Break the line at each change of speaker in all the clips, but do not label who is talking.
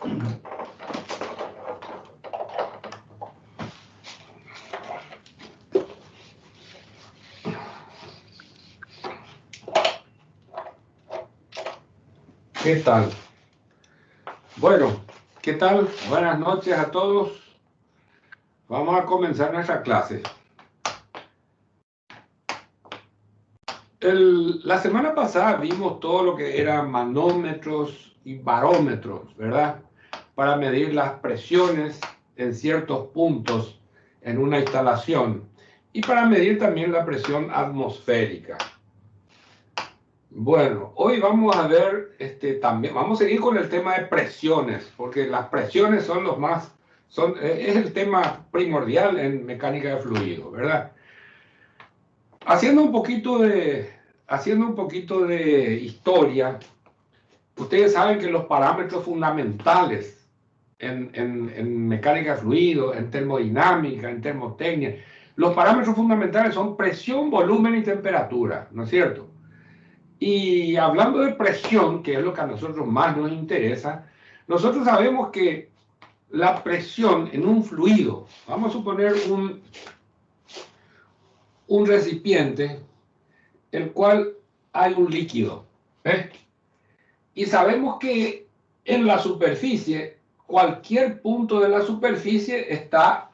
¿Qué tal? Bueno, ¿qué tal? Buenas noches a todos. Vamos a comenzar nuestra clase. La semana pasada vimos todo lo que eran manómetros y barómetros, ¿verdad? Para medir las presiones en ciertos puntos en una instalación y para medir también la presión atmosférica. Bueno, hoy vamos a ver, también vamos a seguir con el tema de presiones, porque las presiones son los más, es el tema primordial en mecánica de fluidos, ¿verdad? Haciendo un poquito de historia, ustedes saben que los parámetros fundamentales en mecánica de fluidos, en termodinámica, en termotecnia, los parámetros fundamentales son presión, volumen y temperatura, ¿no es cierto? Y hablando de presión, que es lo que a nosotros más nos interesa, nosotros sabemos que la presión en un fluido, vamos a suponer un recipiente, el cual hay un líquido, ¿eh? Y sabemos que en la superficie, cualquier punto de la superficie está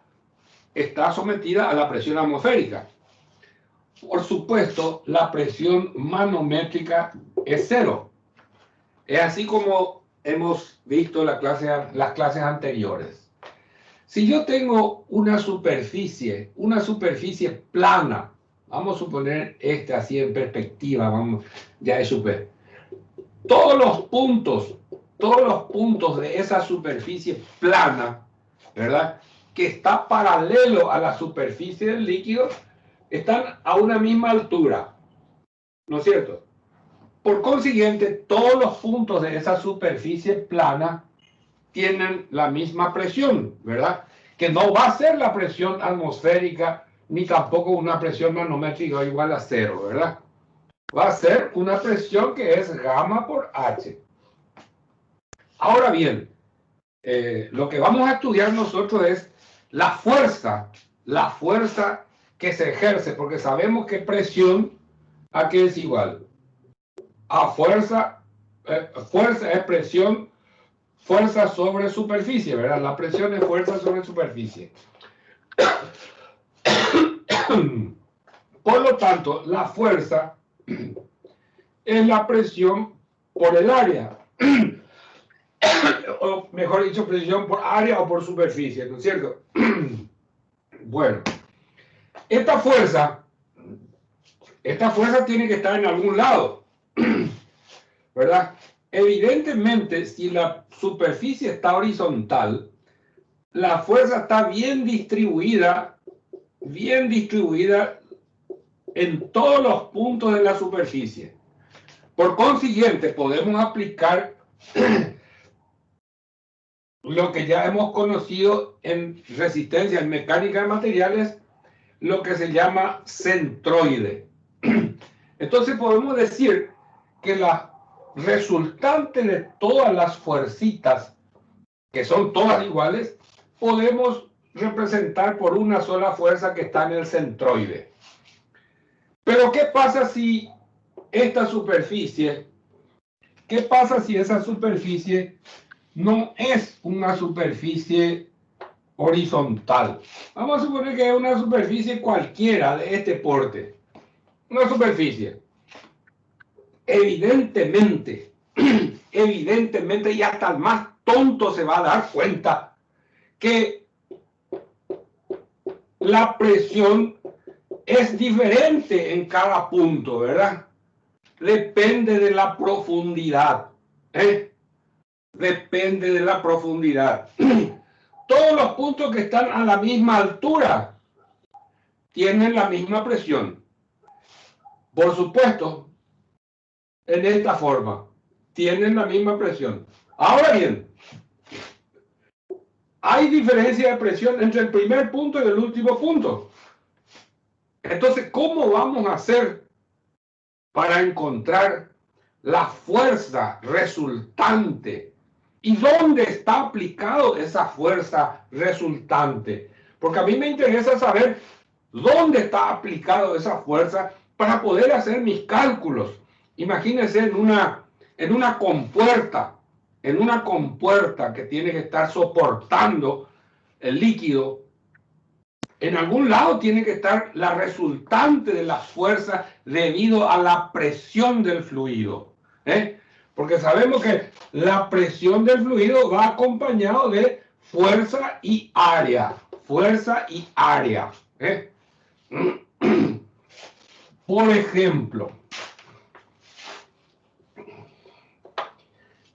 sometida a la presión atmosférica. Por supuesto, la presión manométrica es cero. Es así como hemos visto las clases anteriores. Si yo tengo una superficie plana, vamos a suponer así en perspectiva, ya es super. Todos los puntos de esa superficie plana, ¿verdad? Que está paralelo a la superficie del líquido, están a una misma altura, ¿no es cierto? Por consiguiente, todos los puntos de esa superficie plana tienen la misma presión, ¿verdad? Que no va a ser la presión atmosférica ni tampoco una presión manométrica igual a cero, ¿verdad? Va a ser una presión que es gamma por H. Ahora bien, lo que vamos a estudiar nosotros es la fuerza que se ejerce, porque sabemos que presión, ¿a qué es igual? A fuerza es presión, fuerza sobre superficie, ¿verdad? La presión es fuerza sobre superficie. Por lo tanto, la fuerza es la presión por el área. O mejor dicho, presión por área o por superficie, ¿no es cierto? Bueno, esta fuerza tiene que estar en algún lado, ¿verdad? Evidentemente, si la superficie está horizontal, la fuerza está bien distribuida en todos los puntos de la superficie. Por consiguiente, podemos aplicar lo que ya hemos conocido en resistencia, en mecánica de materiales, lo que se llama centroide. Entonces podemos decir que la resultante de todas las fuercitas, que son todas iguales, podemos representar por una sola fuerza que está en el centroide. Pero ¿qué pasa si esa superficie no es una superficie horizontal? Vamos a suponer que es una superficie cualquiera de este porte. Una superficie. Evidentemente, y hasta el más tonto se va a dar cuenta que la presión es diferente en cada punto, ¿verdad? Depende de la profundidad, ¿eh? Depende de la profundidad. Todos los puntos que están a la misma altura tienen la misma presión. Por supuesto, en esta forma, tienen la misma presión. Ahora bien, hay diferencia de presión entre el primer punto y el último punto. Entonces, ¿cómo vamos a hacer para encontrar la fuerza resultante ¿Y dónde está aplicado esa fuerza resultante? Porque a mí me interesa saber dónde está aplicado esa fuerza para poder hacer mis cálculos. Imagínense en una compuerta que tiene que estar soportando el líquido. En algún lado tiene que estar la resultante de la fuerza debido a la presión del fluido. Porque sabemos que la presión del fluido va acompañado de fuerza y área. Fuerza y área. Por ejemplo,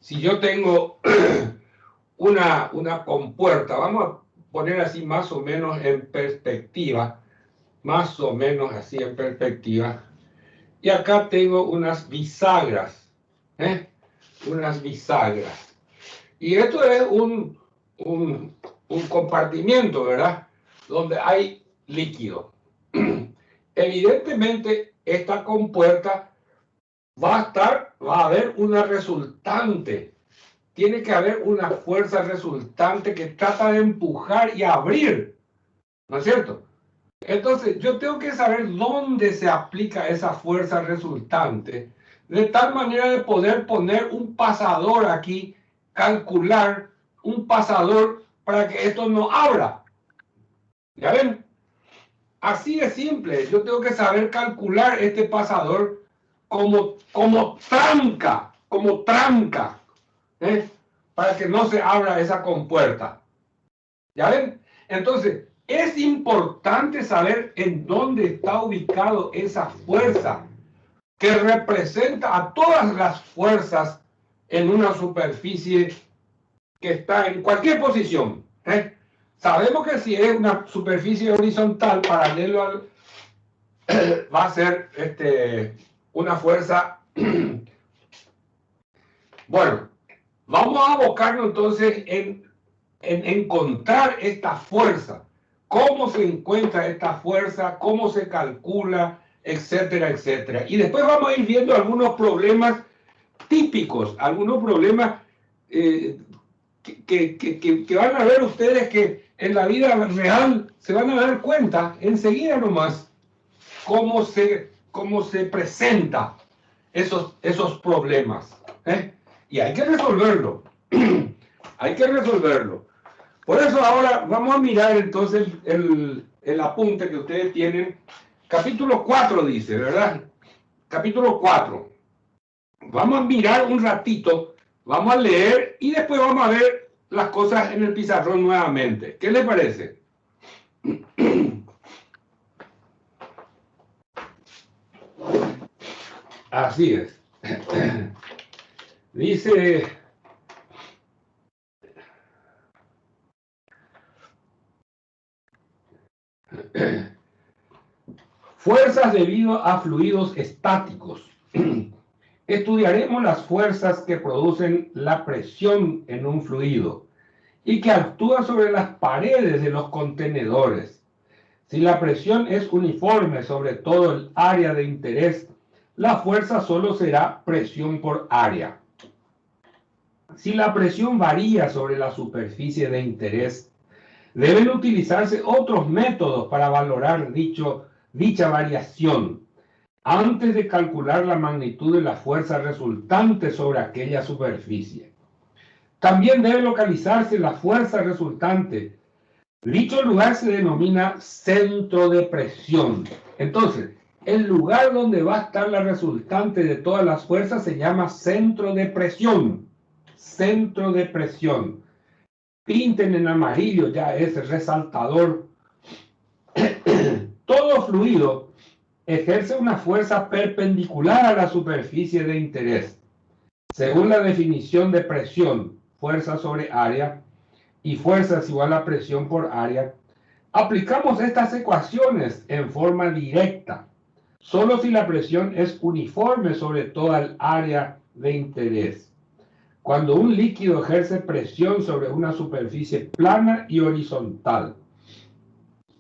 si yo tengo una compuerta, vamos a poner así más o menos en perspectiva, más o menos así en perspectiva, y acá tengo unas bisagras, unas bisagras, y esto es un compartimiento, ¿verdad?, donde hay líquido. Evidentemente, esta compuerta va a haber una resultante. Tiene que haber una fuerza resultante que trata de empujar y abrir, ¿no es cierto? Entonces, yo tengo que saber dónde se aplica esa fuerza resultante, de tal manera de poder poner un pasador aquí, calcular un pasador para que esto no abra. ¿Ya ven? Así de simple. Yo tengo que saber calcular este pasador como tranca, para que no se abra esa compuerta. ¿Ya ven? Entonces, es importante saber en dónde está ubicado esa fuerza que representa a todas las fuerzas en una superficie que está en cualquier posición. Sabemos que si es una superficie horizontal paralelo al va a ser una fuerza. Bueno, vamos a abocarnos entonces en encontrar esta fuerza. ¿Cómo se encuentra esta fuerza? ¿Cómo se calcula? Etcétera, etcétera. Y después vamos a ir viendo algunos problemas típicos, algunos problemas que van a ver ustedes que en la vida real se van a dar cuenta enseguida nomás cómo se presenta esos problemas. Y hay que resolverlo. Hay que resolverlo. Por eso ahora vamos a mirar entonces el apunte que ustedes tienen. Capítulo 4 dice, ¿verdad? Capítulo 4. Vamos a mirar un ratito, vamos a leer y después vamos a ver las cosas en el pizarrón nuevamente. ¿Qué les parece? Así es. Dice, fuerzas debido a fluidos estáticos. Estudiaremos las fuerzas que producen la presión en un fluido y que actúan sobre las paredes de los contenedores. Si la presión es uniforme sobre todo el área de interés, la fuerza solo será presión por área. Si la presión varía sobre la superficie de interés, deben utilizarse otros métodos para valorar dicha variación antes de calcular la magnitud de la fuerza resultante sobre aquella superficie. También debe localizarse la fuerza resultante. Dicho lugar se denomina centro de presión. Entonces, el lugar donde va a estar la resultante de todas las fuerzas se llama centro de presión. Centro de presión. Pinten en amarillo ya ese resaltador. Todo fluido ejerce una fuerza perpendicular a la superficie de interés. Según la definición de presión, fuerza sobre área, y fuerza es igual a presión por área, aplicamos estas ecuaciones en forma directa, solo si la presión es uniforme sobre toda el área de interés. Cuando un líquido ejerce presión sobre una superficie plana y horizontal.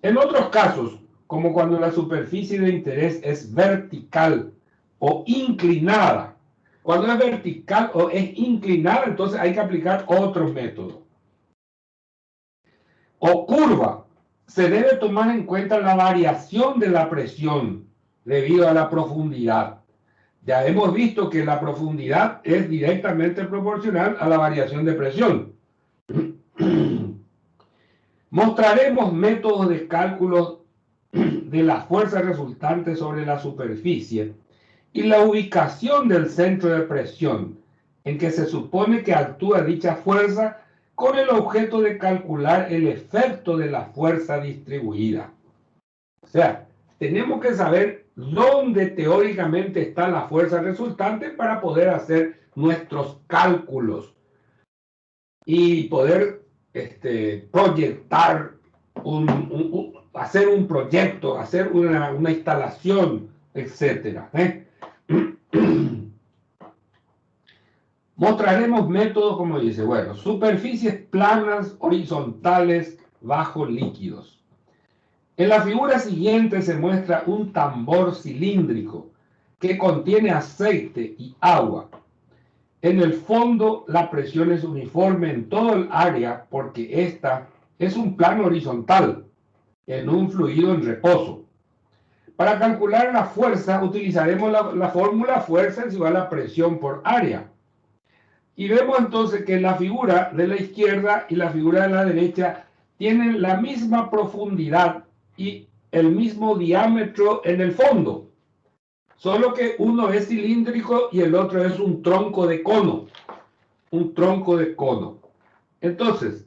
En otros casos, como cuando la superficie de interés es vertical o inclinada, Cuando es vertical o es inclinada, entonces hay que aplicar otros métodos. O curva, se debe tomar en cuenta la variación de la presión debido a la profundidad. Ya hemos visto que la profundidad es directamente proporcional a la variación de presión. Mostraremos métodos de cálculo de la fuerza resultante sobre la superficie y la ubicación del centro de presión en que se supone que actúa dicha fuerza con el objeto de calcular el efecto de la fuerza distribuida. O sea, tenemos que saber dónde teóricamente está la fuerza resultante para poder hacer nuestros cálculos y poder proyectar, hacer un proyecto, hacer una instalación, etc. Mostraremos métodos, como dice, bueno, superficies planas, horizontales, bajo líquidos. En la figura siguiente se muestra un tambor cilíndrico que contiene aceite y agua. En el fondo, la presión es uniforme en todo el área porque esta es un plano horizontal en un fluido en reposo. Para calcular la fuerza, utilizaremos la fórmula fuerza es igual a presión por área. Y vemos entonces que la figura de la izquierda y la figura de la derecha tienen la misma profundidad y el mismo diámetro en el fondo. Solo que uno es cilíndrico y el otro es un tronco de cono. Un tronco de cono. Entonces,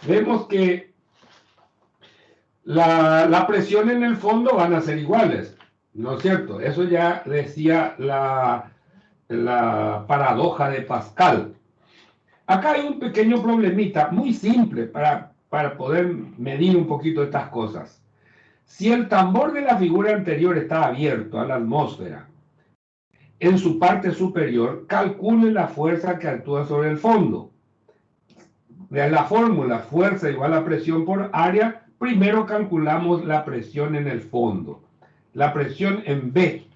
vemos que la presión en el fondo van a ser iguales, ¿no es cierto? Eso ya decía la paradoja de Pascal. Acá hay un pequeño problemita muy simple para poder medir un poquito estas cosas. Si el tambor de la figura anterior está abierto a la atmósfera, en su parte superior, calcule la fuerza que actúa sobre el fondo. De la fórmula fuerza igual a presión por área, primero calculamos la presión en el fondo. La presión en B,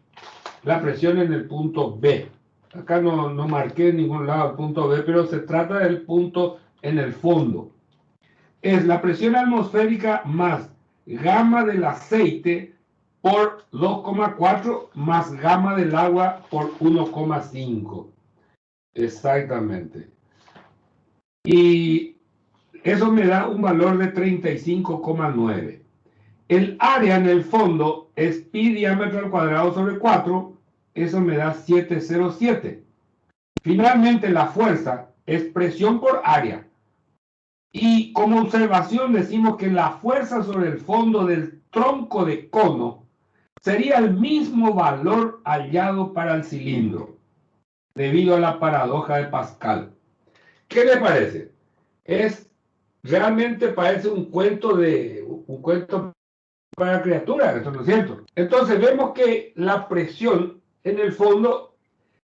la presión en el punto B. Acá no marqué en ningún lado el punto B, pero se trata del punto en el fondo. Es la presión atmosférica más gamma del aceite por 2,4 más gamma del agua por 1,5. Exactamente. Y eso me da un valor de 35,9. El área en el fondo es pi diámetro al cuadrado sobre 4. Eso me da 707. Finalmente, la fuerza es presión por área. Y como observación decimos que la fuerza sobre el fondo del tronco de cono sería el mismo valor hallado para el cilindro, debido a la paradoja de Pascal. ¿Qué le parece? Realmente parece un cuento para criaturas, ¿eso no es cierto? Entonces vemos que la presión en el fondo,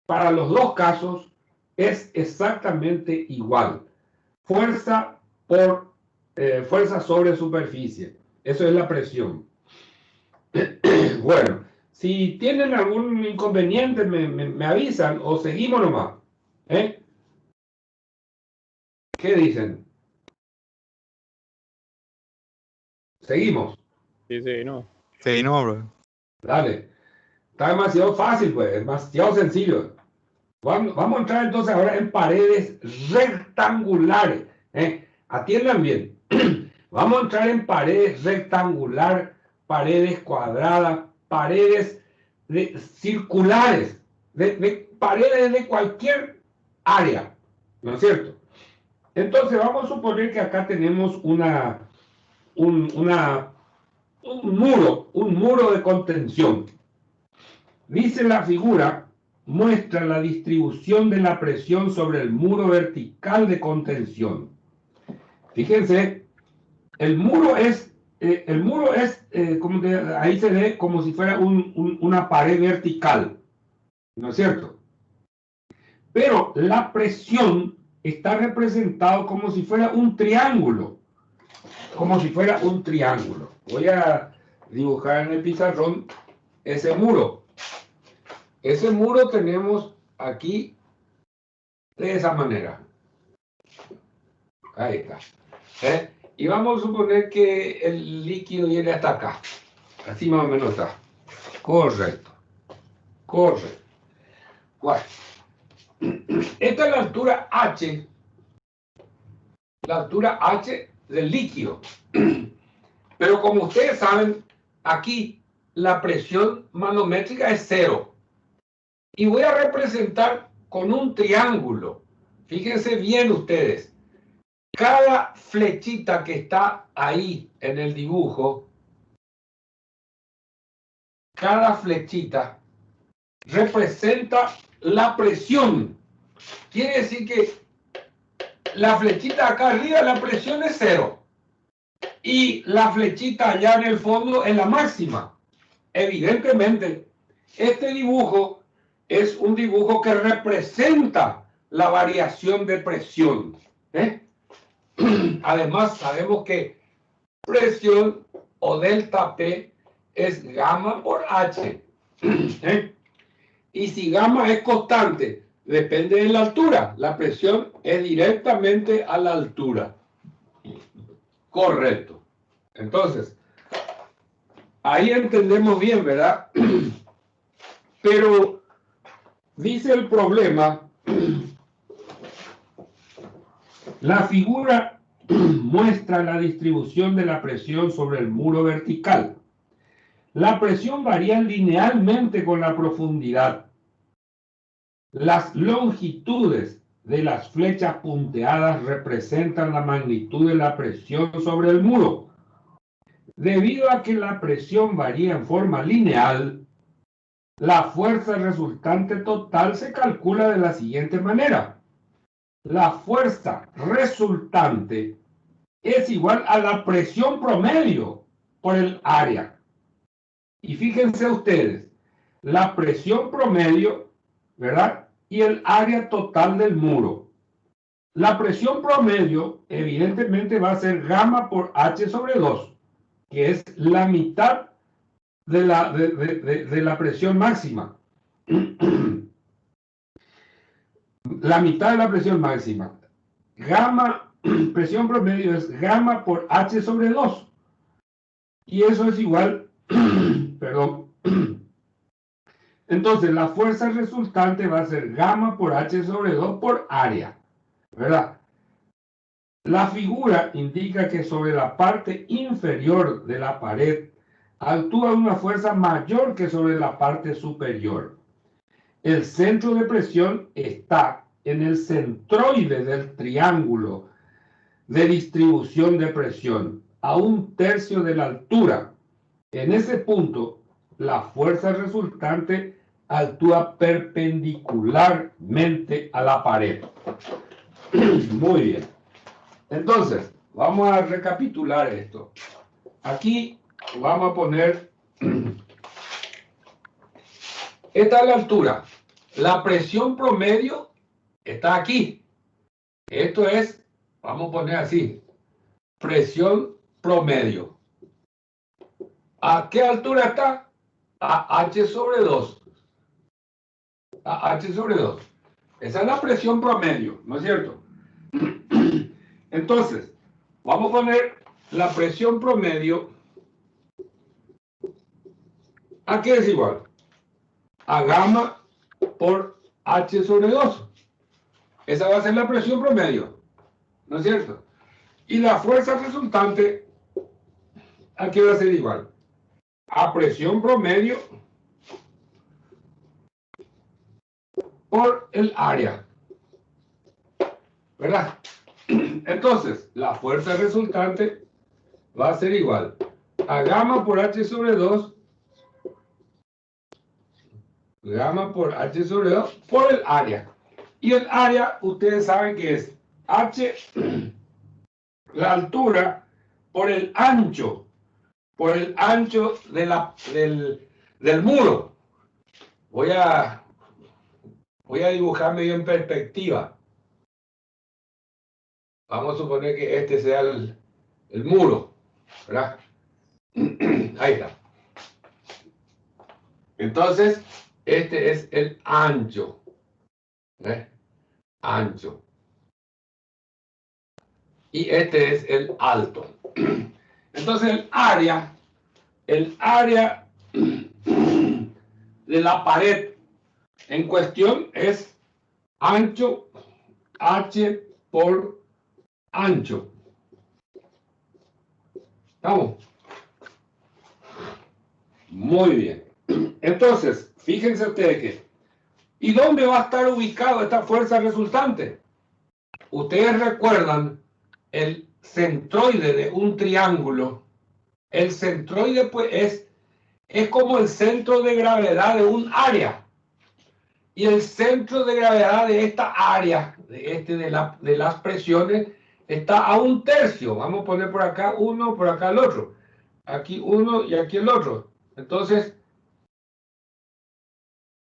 para los dos casos, es exactamente igual. Fuerza sobre superficie. Eso es la presión. Bueno, si tienen algún inconveniente, me avisan o seguimos nomás. ¿Qué dicen? Seguimos.
Sí, no.
Sí, no, bro.
Dale. Está demasiado fácil, pues, demasiado sencillo. Vamos a entrar entonces ahora en paredes rectangulares. Atiendan bien. Vamos a entrar en paredes rectangulares, paredes cuadradas, paredes circulares, paredes de cualquier área, ¿no es cierto? Entonces vamos a suponer que acá tenemos un muro de contención. Dice la figura, muestra la distribución de la presión sobre el muro vertical de contención. Fíjense, el muro es como que ahí se ve como si fuera una pared vertical, ¿no es cierto? Pero la presión está representado como si fuera un triángulo, Voy a dibujar en el pizarrón ese muro. Ese muro tenemos aquí de esa manera. Ahí está. Y vamos a suponer que el líquido viene hasta acá. Así más o menos está. Correcto. Correcto. Bueno. Esta es la altura H. La altura H del líquido. Pero como ustedes saben, aquí la presión manométrica es 0. Y voy a representar con un triángulo. Fíjense bien ustedes. Cada flechita que está ahí en el dibujo, cada flechita representa la presión. Quiere decir que la flechita acá arriba, la presión es 0. Y la flechita allá en el fondo es la máxima. Evidentemente, este dibujo es un dibujo que representa la variación de presión. Además, sabemos que presión o delta P es gamma por H. Y si gamma es constante, depende de la altura. La presión es directamente a la altura. Correcto. Entonces, ahí entendemos bien, ¿verdad? Pero dice el problema, la figura muestra la distribución de la presión sobre el muro vertical. La presión varía linealmente con la profundidad. Las longitudes de las flechas punteadas representan la magnitud de la presión sobre el muro. Debido a que la presión varía en forma lineal, la fuerza resultante total se calcula de la siguiente manera. La fuerza resultante es igual a la presión promedio por el área. Y fíjense ustedes, la presión promedio, ¿verdad? Y el área total del muro. La presión promedio, evidentemente, va a ser gamma por H sobre 2, que es la mitad de la presión máxima. La mitad de la presión máxima. Gamma, presión promedio es gamma por H sobre 2. Y eso es igual, perdón. Entonces, la fuerza resultante va a ser gamma por H sobre 2 por área, ¿verdad? La figura indica que sobre la parte inferior de la pared actúa una fuerza mayor que sobre la parte superior. El centro de presión está en el centroide del triángulo de distribución de presión, a 1/3 de la altura. En ese punto, la fuerza resultante actúa perpendicularmente a la pared. Muy bien. Entonces, vamos a recapitular esto. Aquí vamos a poner, esta es la altura. La presión promedio está aquí. Esto es, vamos a poner así, presión promedio. ¿A qué altura está? A H sobre 2. A H sobre 2. Esa es la presión promedio, ¿no es cierto? Entonces, vamos a poner la presión promedio. ¿A qué es igual? A gamma por H sobre 2. Esa va a ser la presión promedio, ¿no es cierto? Y la fuerza resultante, ¿a qué va a ser igual? A presión promedio por el área, ¿verdad? Entonces, la fuerza resultante va a ser igual a gamma por H sobre 2, gamma por H sobre 2 por el área. Y el área, ustedes saben que es H, la altura, por el ancho del muro. Voy a dibujar medio en perspectiva. Vamos a suponer que este sea el muro, ¿verdad? Ahí está. Entonces, este es el ancho. Ancho. Y este es el alto. Entonces el área de la pared en cuestión es ancho, H por ancho. ¿Estamos? Muy bien. Entonces, fíjense ustedes que, ¿y dónde va a estar ubicado esta fuerza resultante? Ustedes recuerdan el centroide de un triángulo. El centroide pues es como el centro de gravedad de un área. Y el centro de gravedad de esta área, de las presiones, está a 1/3. Vamos a poner por acá uno, por acá el otro. Aquí uno y aquí el otro. Entonces,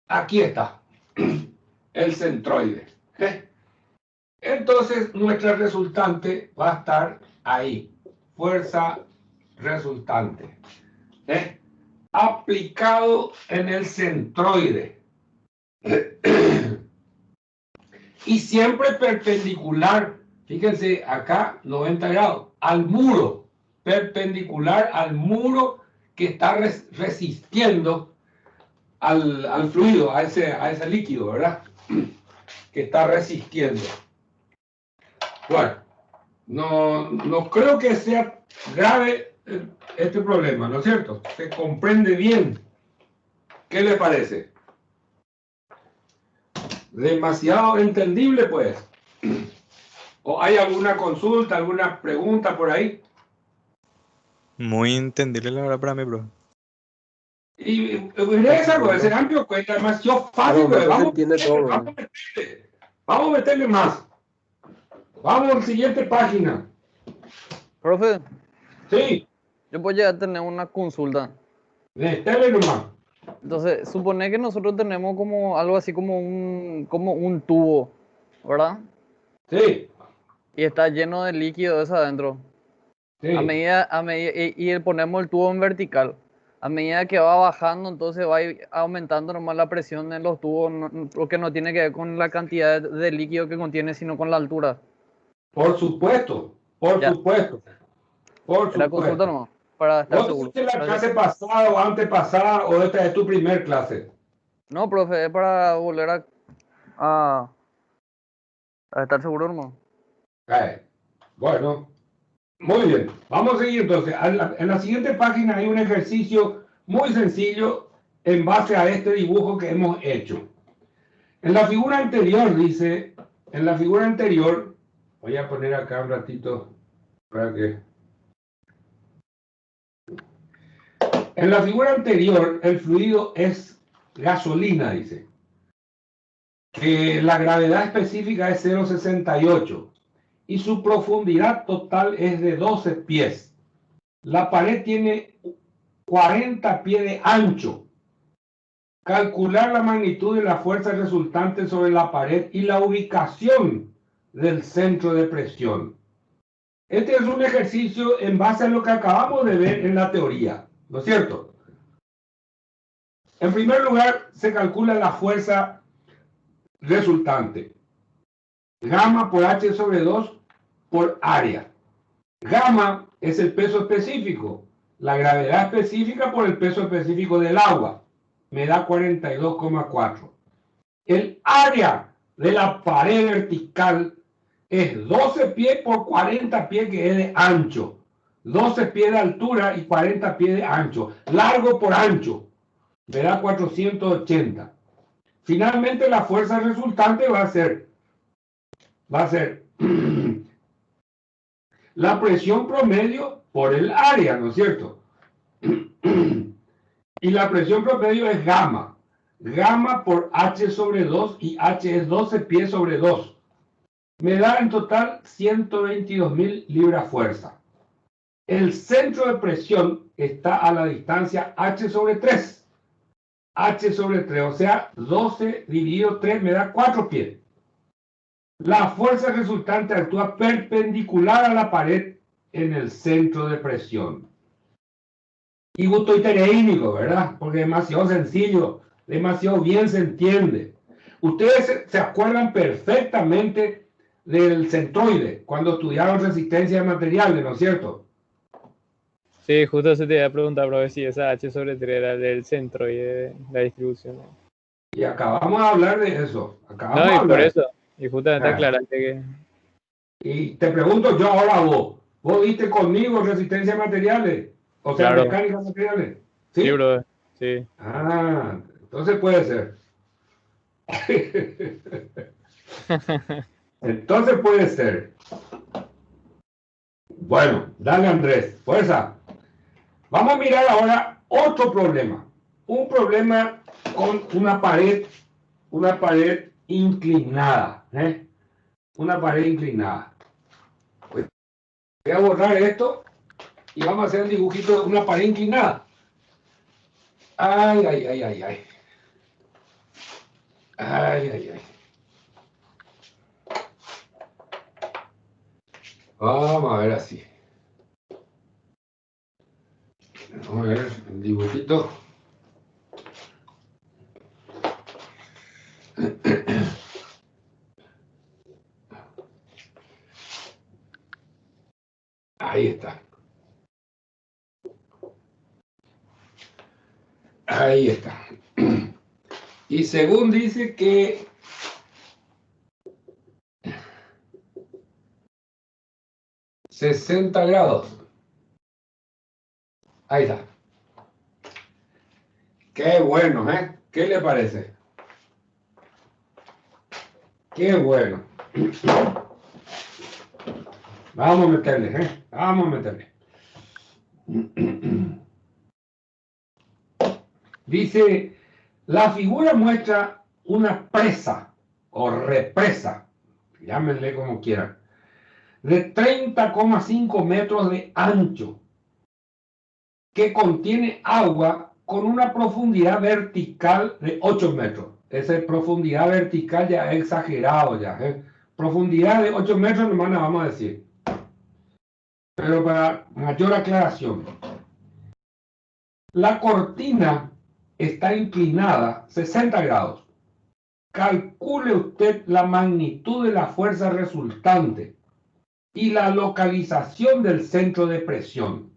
aquí está el centroide. Entonces, nuestra resultante va a estar ahí. Fuerza resultante. Aplicado en el centroide. Y siempre perpendicular, fíjense acá, 90 grados, al muro, perpendicular al muro que está resistiendo al fluido, a ese líquido, ¿verdad? Que está resistiendo. Bueno, no creo que sea grave este problema, ¿no es cierto? Se comprende bien. ¿Qué le parece? Demasiado entendible, pues. ¿O hay alguna consulta, alguna pregunta por ahí?
Muy entendible la verdad para mí, bro.
Y esa cosa, ese cambio cuenta demasiado fácil, pero vamos a meterle más. Vamos a la siguiente página.
Profe.
Sí.
Yo voy a tener una consulta.
Métele nomás.
Entonces, supone que nosotros tenemos como algo así como un tubo, ¿verdad?
Sí.
Y está lleno de líquido eso adentro.
Sí.
Y ponemos el tubo en vertical. A medida que va bajando, entonces va aumentando nomás la presión en los tubos, porque no tiene que ver con la cantidad de líquido que contiene, sino con la altura.
Por supuesto, por supuesto.
Era consulta nomás, para estar seguro.
¿Vos la clase pasada o antepasada o esta es tu primer clase?
No, profe, es para volver a estar seguro nomás.
Bueno, muy bien. Vamos a seguir entonces. En la siguiente página hay un ejercicio muy sencillo en base a este dibujo que hemos hecho. En la figura anterior dice, voy a poner acá un ratito para que... En la figura anterior, el fluido es gasolina, dice. Que la gravedad específica es 0,68 y su profundidad total es de 12 pies. La pared tiene 40 pies de ancho. Calcular la magnitud de la fuerza resultante sobre la pared y la ubicación del centro de presión. Este es un ejercicio en base a lo que acabamos de ver en la teoría, ¿no es cierto? En primer lugar, se calcula la fuerza resultante. Gamma por H sobre 2 por área. Gamma es el peso específico, la gravedad específica por el peso específico del agua. Me da 42,4. El área de la pared vertical es 12 pies por 40 pies, que es de ancho. 12 pies de altura y 40 pies de ancho. Largo por ancho. Me da 480. Finalmente la fuerza resultante va a ser la presión promedio por el área, ¿no es cierto? Y la presión promedio es gamma. Gamma por H sobre 2 y H es 12 pies sobre 2. Me da en total 122.000 libras fuerza. El centro de presión está a la distancia H sobre 3. H sobre 3, o sea, 12 dividido 3 me da 4 pies. La fuerza resultante actúa perpendicular a la pared en el centro de presión. Y gusto itereínico, ¿verdad? Porque es demasiado sencillo, demasiado bien se entiende. Ustedes se acuerdan perfectamente del centroide cuando estudiaron resistencia de materiales, ¿no es cierto?
Sí, justo se te iba a preguntar, bro, si esa H sobre 3 era del centro y de la distribución.
Y acabamos de hablar de eso. Acabamos
No,
de
y por
hablar.
eso, y justamente
Ah.
aclaraste que...
Y te pregunto yo ahora a vos. ¿Vos viste conmigo resistencia de materiales? O sea,
Claro.
mecánica de materiales.
Sí, bro, sí.
Ah, entonces puede ser. Entonces puede ser. Bueno, dale Andrés, fuerza. Vamos a mirar ahora otro problema. Un problema con una pared inclinada. Una pared inclinada. Voy a borrar esto y vamos a hacer un dibujito de una pared inclinada. Ay, ay, ay, ay, ay. Ay, ay, ay. Vamos a ver así. Vamos a ver el dibujito. Ahí está. Ahí está. Y según dice que $60. Ahí está. Qué bueno, ¿eh? ¿Qué le parece? Qué bueno. Vamos a meterle, ¿eh? Vamos a meterle. Dice, la figura muestra una presa o represa, llámenle como quieran, de 30,5 metros de ancho, que contiene agua con una profundidad vertical de 8 metros. Esa profundidad vertical ya es exagerado ya, ¿eh? Profundidad de 8 metros nomás la vamos a decir. Pero para mayor aclaración, la cortina está inclinada 60 grados. Calcule usted la magnitud de la fuerza resultante y la localización del centro de presión.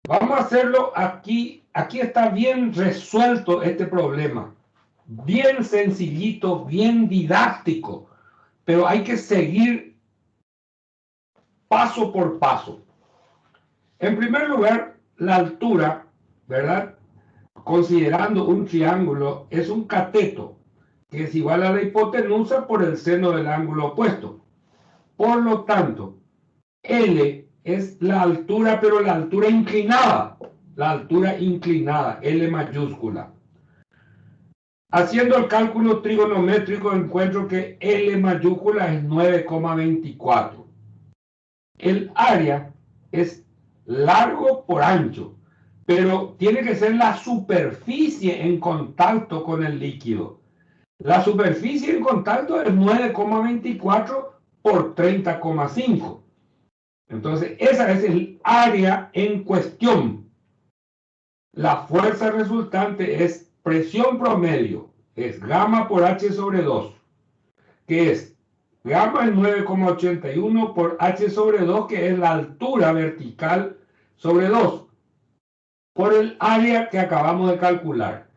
Vamos a hacerlo aquí. Aquí está bien resuelto este problema. Bien sencillito, bien didáctico. Pero hay que seguir paso por paso. En primer lugar, la altura, ¿verdad? Considerando un triángulo, es un cateto, que es igual a la hipotenusa por el seno del ángulo opuesto. Por lo tanto, L es la altura, pero la altura inclinada. La altura inclinada, L mayúscula. Haciendo el cálculo trigonométrico, encuentro que L mayúscula es 9,24. El área es largo por ancho, pero tiene que ser la superficie en contacto con el líquido. La superficie en contacto es 9,24 por 30,5. Entonces, esa es el área en cuestión. La fuerza resultante es presión promedio, es gamma por H sobre 2, que es gamma es 9,81 por H sobre 2, que es la altura vertical sobre 2, por el área que acabamos de calcular.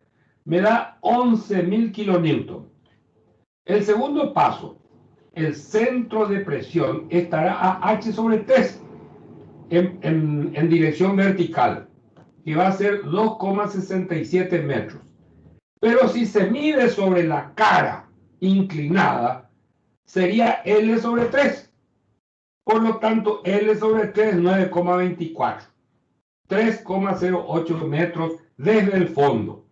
Me da 11.000 kilonewton. El segundo paso, el centro de presión estará a H sobre 3 en dirección vertical, que va a ser 2,67 metros. Pero si se mide sobre la cara inclinada, sería L sobre 3. Por lo tanto, L sobre 3 es 9,24. 3,08 metros desde el fondo.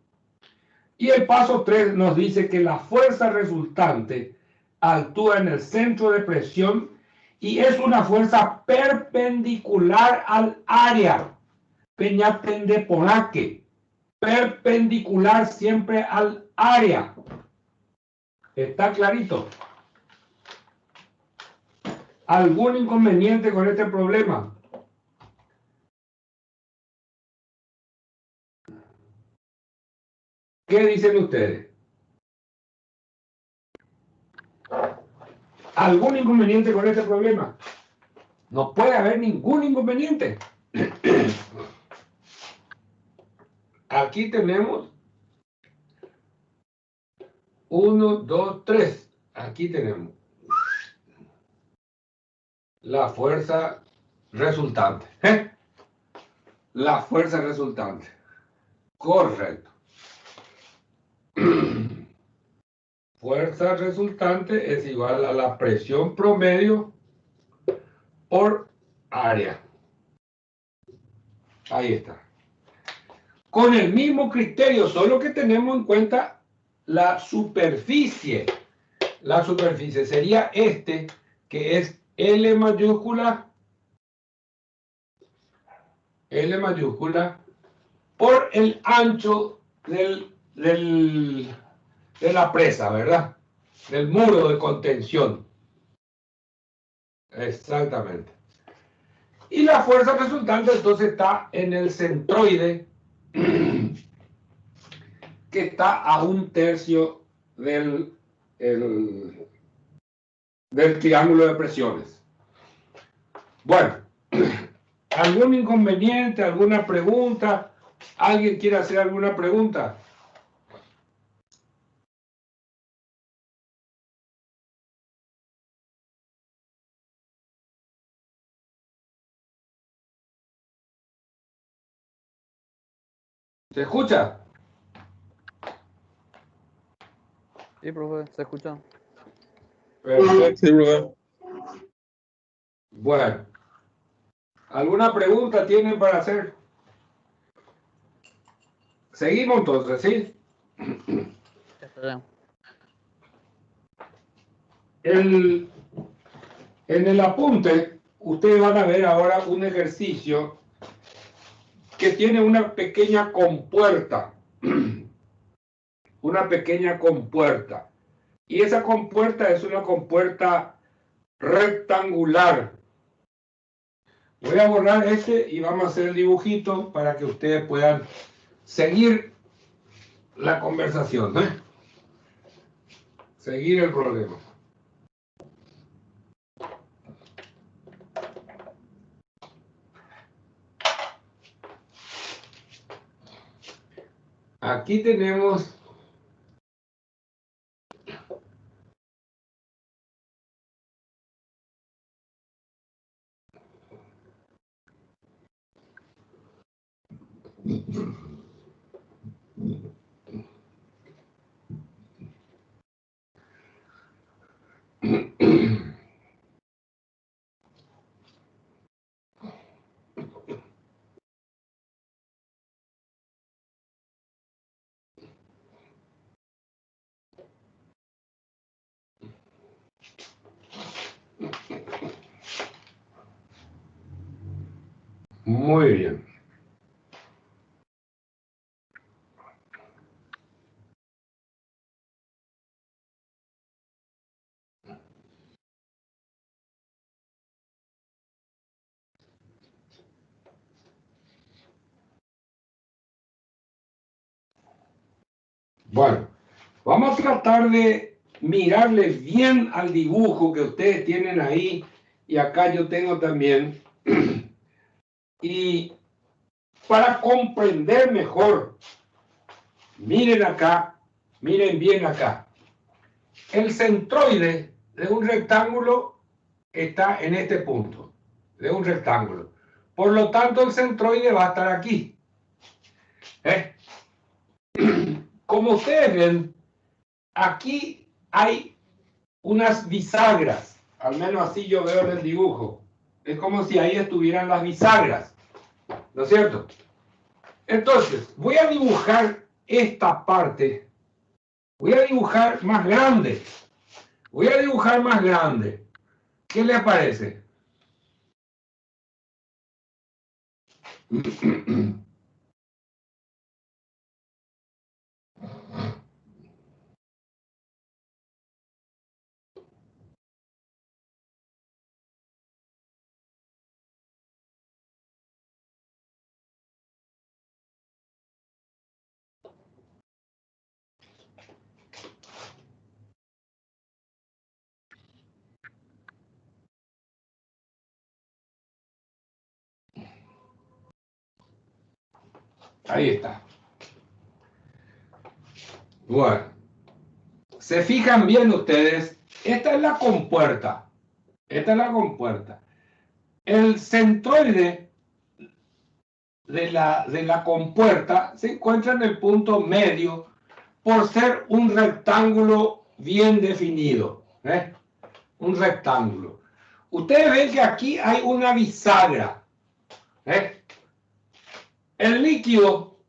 Y el paso 3 nos dice que la fuerza resultante actúa en el centro de presión y es una fuerza perpendicular al área. Peñatende ponaque. Perpendicular siempre al área. ¿Está clarito? ¿Algún inconveniente con este problema? ¿Qué dicen ustedes? algún inconveniente con este problema? No puede haber ningún inconveniente. Aquí tenemos 1, 2, 3. Aquí tenemos la fuerza resultante. La fuerza resultante. Correcto. Fuerza resultante es igual a la presión promedio por área. Ahí está. Con el mismo criterio, solo que tenemos en cuenta la superficie. La superficie sería este, que es L mayúscula por el ancho de la presa, ¿verdad? Del muro de contención. Exactamente. Y la fuerza resultante entonces está en el centroide, que está a 1/3 del triángulo de presiones. Bueno, ¿algún inconveniente, alguna pregunta? ¿Alguien quiere hacer alguna pregunta? ¿Se escucha?
Sí, profe, se escucha.
Perfecto.
Sí, profe.
Bueno, ¿alguna pregunta tienen para hacer? Seguimos entonces, ¿sí?
Está bien.
En el apunte, ustedes van a ver ahora un ejercicio que tiene una pequeña compuerta. Una pequeña compuerta. Y esa compuerta es una compuerta rectangular. Voy a borrar este y vamos a hacer el dibujito para que ustedes puedan seguir la conversación, ¿eh? Seguir el problema. Aquí tenemos muy bien. Bueno, vamos a tratar de mirarle bien al dibujo que ustedes tienen ahí y acá yo tengo también. Y para comprender mejor, miren acá, miren bien acá. El centroide de un rectángulo está en este punto, de un rectángulo. Por lo tanto, el centroide va a estar aquí. Como ustedes ven, aquí hay unas bisagras, al menos así yo veo en el dibujo. Es como si ahí estuvieran las bisagras, ¿no es cierto? Entonces, voy a dibujar esta parte, voy a dibujar más grande, voy a dibujar más grande. ¿Qué les parece? Ahí está. Bueno, se fijan bien ustedes, esta es la compuerta. Esta es la compuerta. El centroide de la compuerta se encuentra en el punto medio por ser un rectángulo bien definido. Un rectángulo. Ustedes ven que aquí hay una bisagra. El líquido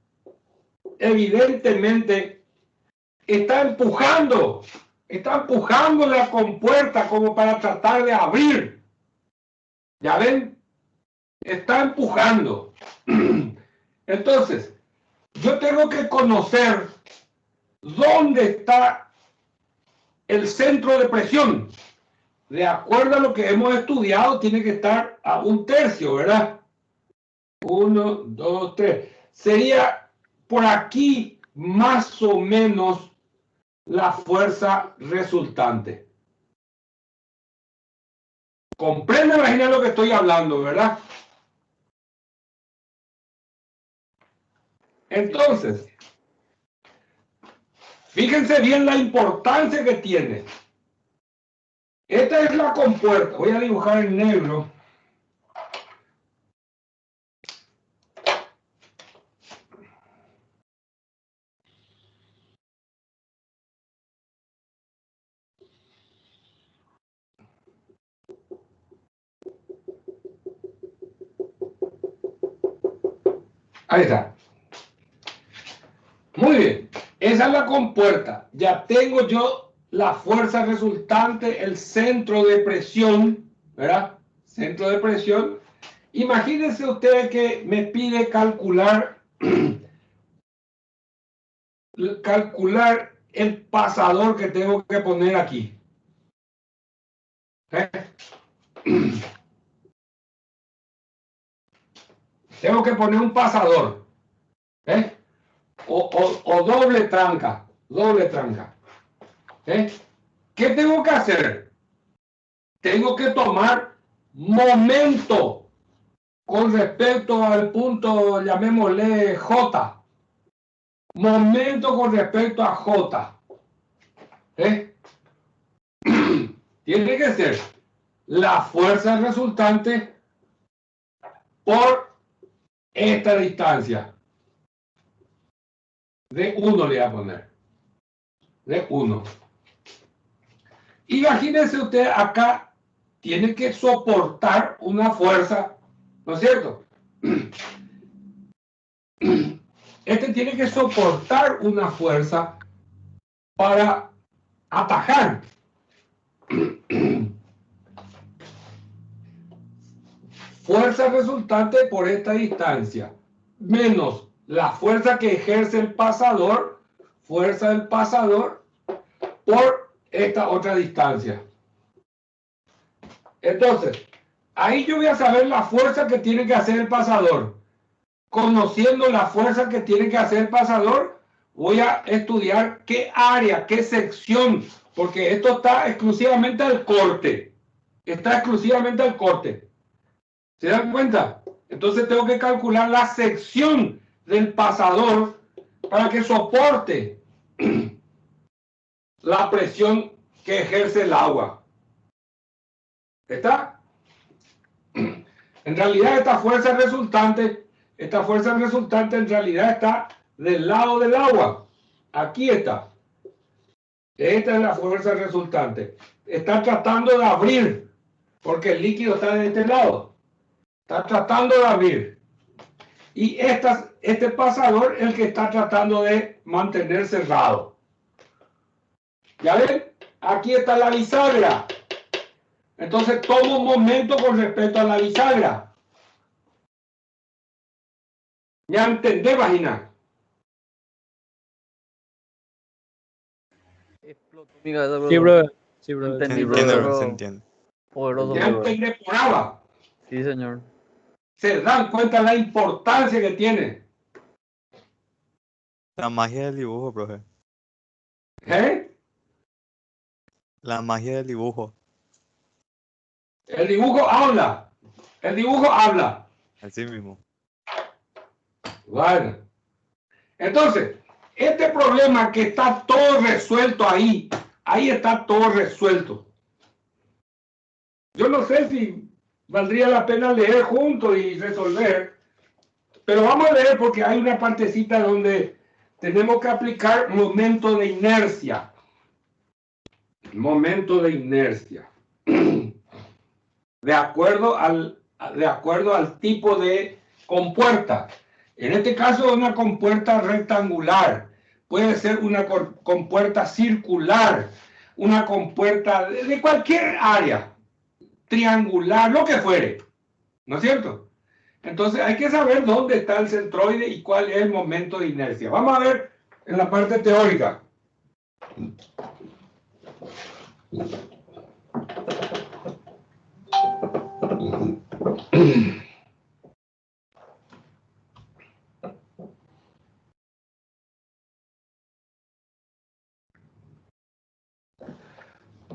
evidentemente está empujando la compuerta como para tratar de abrir. ¿Ya ven? Está empujando. Entonces, yo tengo que conocer dónde está el centro de presión. De acuerdo a lo que hemos estudiado, tiene que estar a 1/3, ¿verdad? 1, 2, 3. Sería por aquí más o menos la fuerza resultante. ¿Comprende, imagina lo que estoy hablando, verdad? Entonces, fíjense bien la importancia que tiene. Esta es la compuerta. Voy a dibujar en negro. Ahí está. Muy bien. Esa es la compuerta. Ya tengo yo la fuerza resultante, el centro de presión, ¿verdad? Centro de presión. Imagínense ustedes que me pide calcular el pasador que tengo que poner aquí. Tengo que poner un pasador. O doble tranca. Doble tranca. ¿Qué tengo que hacer? Tengo que tomar momento con respecto al punto, llamémosle J. Momento con respecto a J. Tiene que ser la fuerza resultante por esta distancia. De 1 le voy a poner. De 1. Imagínense usted acá, tiene que soportar una fuerza, ¿no es cierto? Este tiene que soportar una fuerza para atajar. Fuerza resultante por esta distancia, menos la fuerza que ejerce el pasador, fuerza del pasador, por esta otra distancia. Entonces, ahí yo voy a saber la fuerza que tiene que hacer el pasador. Conociendo la fuerza que tiene que hacer el pasador, voy a estudiar qué área, qué sección, porque esto está exclusivamente al corte. Está exclusivamente al corte. ¿Se dan cuenta? Entonces tengo que calcular la sección del pasador para que soporte la presión que ejerce el agua. ¿Está? En realidad esta fuerza resultante en realidad está del lado del agua. Aquí está. Esta es la fuerza resultante. Está tratando de abrir, porque el líquido está de este lado. Está tratando de abrir. Y este pasador es el que está tratando de mantener cerrado. ¿Ya ven? Aquí está la bisagra. Entonces tomo un momento con respecto a la bisagra. ¿Ya entendés, vagina?
Explotó mi cabeza,
Sí,
bro.
bro. Sí, bro.
Entendí,
Se entiende,
bro,
bro, se
bro.
entiende.
Poderoso,
¿Ya
bro.
entendés por agua?
Sí, señor.
¿Se dan cuenta la importancia que tiene?
La magia del dibujo, profe.
¿Eh?
La magia del dibujo.
El dibujo habla. El dibujo habla.
Así mismo.
Bueno. Entonces, este problema que está todo resuelto ahí está todo resuelto. Yo no sé si valdría la pena leer juntos y resolver, pero vamos a leer porque hay una partecita donde tenemos que aplicar momento de inercia. Momento de inercia. De acuerdo al tipo de compuerta. En este caso, una compuerta rectangular. Puede ser una compuerta circular, una compuerta de cualquier área, triangular, lo que fuere. ¿No es cierto? Entonces hay que saber dónde está el centroide y cuál es el momento de inercia. Vamos a ver en la parte teórica.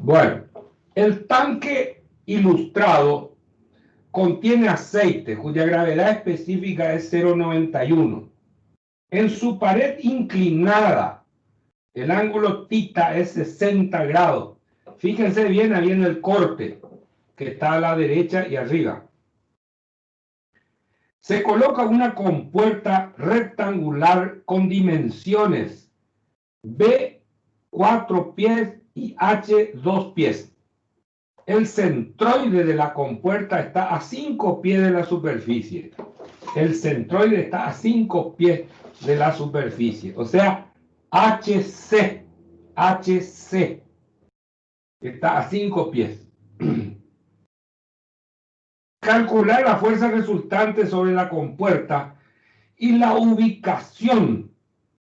Bueno, el tanque ilustrado contiene aceite cuya gravedad específica es 0,91. En su pared inclinada, el ángulo θ es 60 grados. Fíjense bien ahí en el corte que está a la derecha y arriba. Se coloca una compuerta rectangular con dimensiones B 4 pies y H 2 pies. El centroide de la compuerta está a 5 pies de la superficie. El centroide está a 5 pies de la superficie. O sea, HC está a 5 pies. Calcular la fuerza resultante sobre la compuerta y la ubicación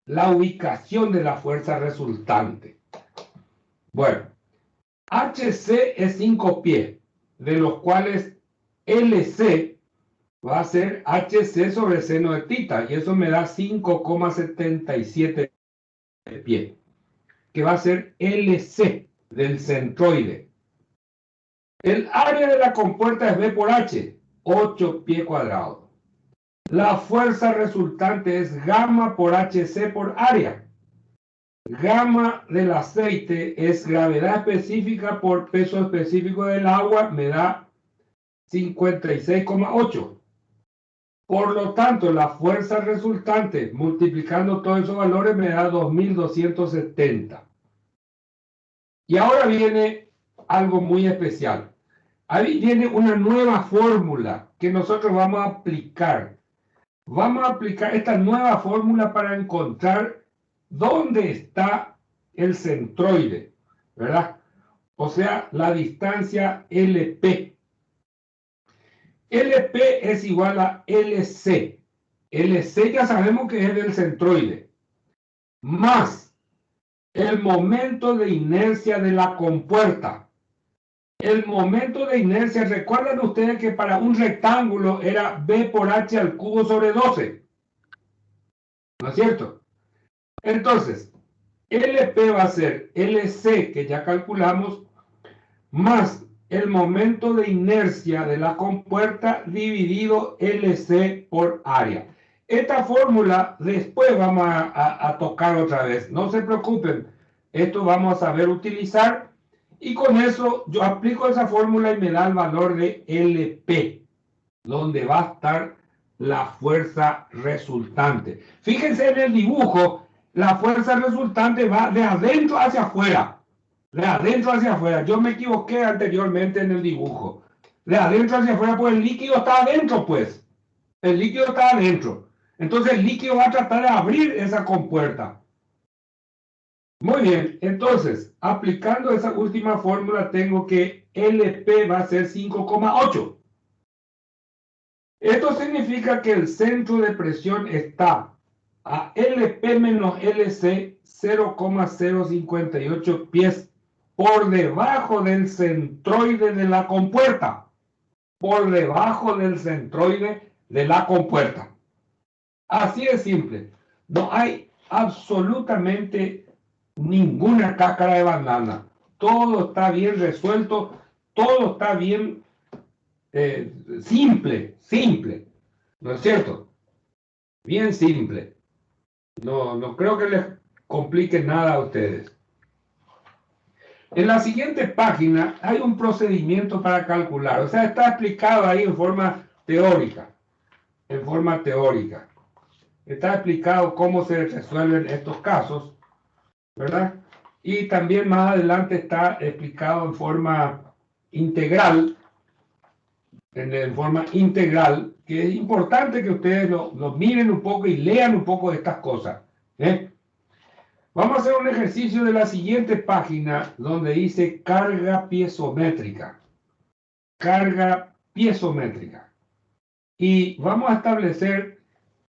de la fuerza resultante. Bueno, HC es 5 pies, de los cuales LC va a ser HC sobre seno de θ, y eso me da 5,77 pies, que va a ser LC del centroide. El área de la compuerta es B por H, 8 pies cuadrados. La fuerza resultante es gamma por HC por área. Gamma del aceite es gravedad específica por peso específico del agua, me da 56,8. Por lo tanto, la fuerza resultante, multiplicando todos esos valores, me da 2.270. Y ahora viene algo muy especial. Ahí viene una nueva fórmula que nosotros vamos a aplicar. Vamos a aplicar esta nueva fórmula para encontrar dónde está el centroide, ¿verdad? O sea, la distancia LP. LP es igual a LC. LC ya sabemos que es del centroide. Más el momento de inercia de la compuerta. El momento de inercia, recuerdan ustedes que para un rectángulo era B por H al cubo sobre 12. ¿No es cierto? Entonces, LP va a ser LC, que ya calculamos, más el momento de inercia de la compuerta dividido LC por área. Esta fórmula después vamos a tocar otra vez. No se preocupen, esto vamos a saber utilizar. Y con eso yo aplico esa fórmula y me da el valor de LP, donde va a estar la fuerza resultante. Fíjense en el dibujo, la fuerza resultante va de adentro hacia afuera. De adentro hacia afuera. Yo me equivoqué anteriormente en el dibujo. De adentro hacia afuera, pues el líquido está adentro, pues. El líquido está adentro. Entonces el líquido va a tratar de abrir esa compuerta. Muy bien, entonces, aplicando esa última fórmula, tengo que LP va a ser 5,8. Esto significa que el centro de presión está a LP menos LC 0,058 pies por debajo del centroide de la compuerta. Por debajo del centroide de la compuerta. Así de simple. No hay absolutamente ninguna cáscara de banana. Todo está bien resuelto, todo está bien simple, ¿no es cierto? Bien simple. No creo que les complique nada a ustedes. En la siguiente página hay un procedimiento para calcular. O sea, está explicado ahí en forma teórica. En forma teórica. Está explicado cómo se resuelven estos casos, ¿verdad? Y también más adelante está explicado en forma integral, que es importante que ustedes lo miren un poco y lean un poco de estas cosas. Vamos a hacer un ejercicio de la siguiente página donde dice carga piezométrica. Carga piezométrica. Y vamos a establecer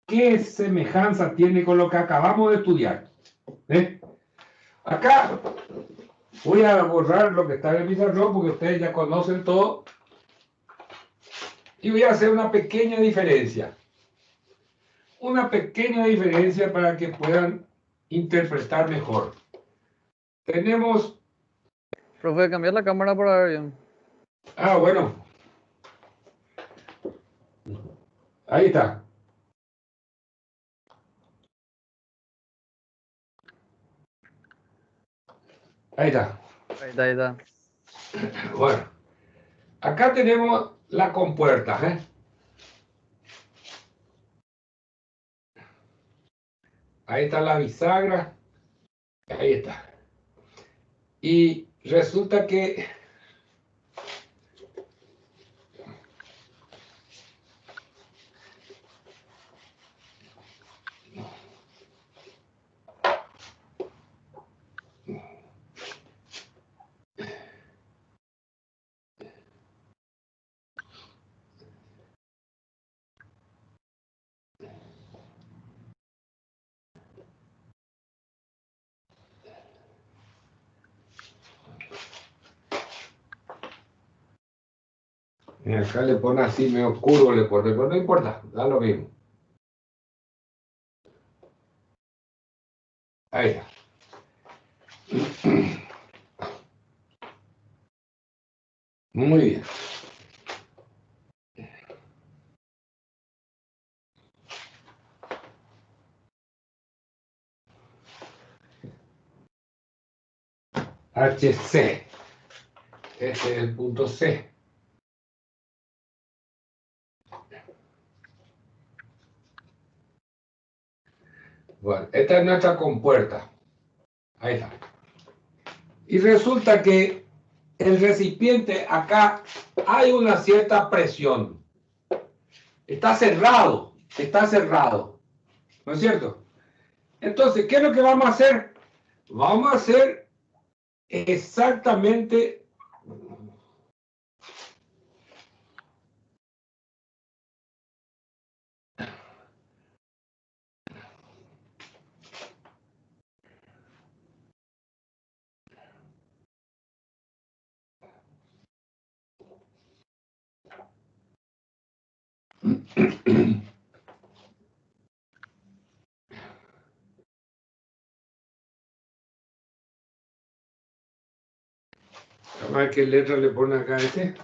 qué semejanza tiene con lo que acabamos de estudiar. Acá voy a borrar lo que está en el pizarrón porque ustedes ya conocen todo. Y voy a hacer una pequeña diferencia. Una pequeña diferencia para que puedan interpretar mejor. Tenemos...
Profe, cambiar la cámara para ver bien.
Ah, bueno. Ahí está. Ahí está.
Ahí está.
Bueno. Acá tenemos la compuerta, Ahí está la bisagra. Ahí está. Y resulta que y acá le pone así medio oscuro, le pone, pero no importa, da lo mismo. Ahí está. Muy bien. HC. Este es el punto C. Bueno, esta es nuestra compuerta. Ahí está. Y resulta que el recipiente acá hay una cierta presión. Está cerrado, ¿no es cierto? Entonces, ¿qué es lo que vamos a hacer? Vamos a hacer exactamente a ver qué letra le pone acá a este.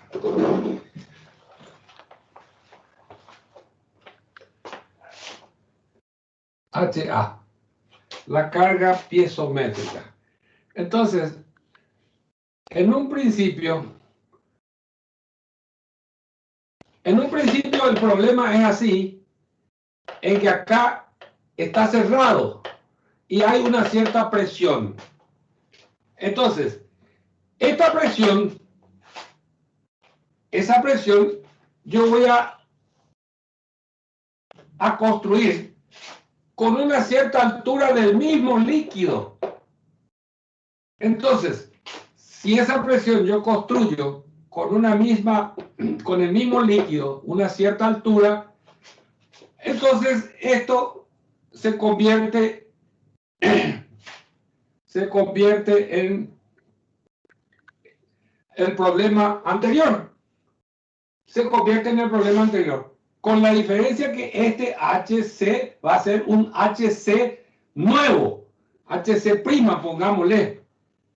HA, la carga piezométrica. Entonces, en un principio el problema es así, en que acá está cerrado y hay una cierta presión. Entonces, esa presión, yo voy a construir con una cierta altura del mismo líquido. Entonces, si esa presión yo construyo con el mismo líquido, una cierta altura, entonces esto se convierte en el problema anterior. Se convierte en el problema anterior. Con la diferencia que este HC va a ser un HC nuevo. HC', pongámosle.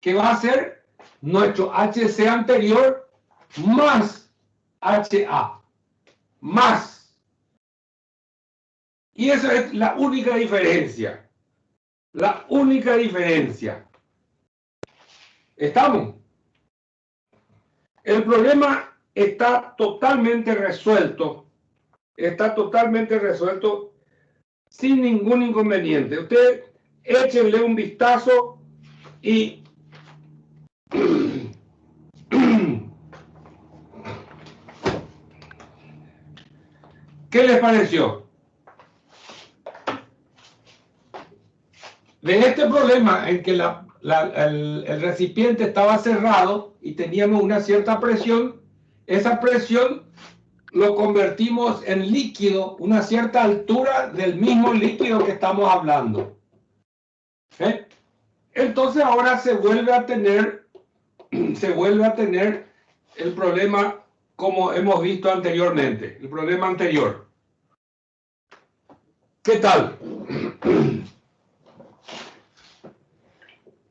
Que va a ser nuestro HC anterior más HA. Más. Y esa es la única diferencia. La única diferencia. ¿Estamos? El problema está totalmente resuelto. Está totalmente resuelto sin ningún inconveniente. Usted échenle un vistazo y ¿qué les pareció? De este problema en que el recipiente estaba cerrado y teníamos una cierta presión, esa presión lo convertimos en líquido, una cierta altura del mismo líquido que estamos hablando. Entonces ahora se vuelve a tener el problema como hemos visto anteriormente, el problema anterior. ¿Qué tal?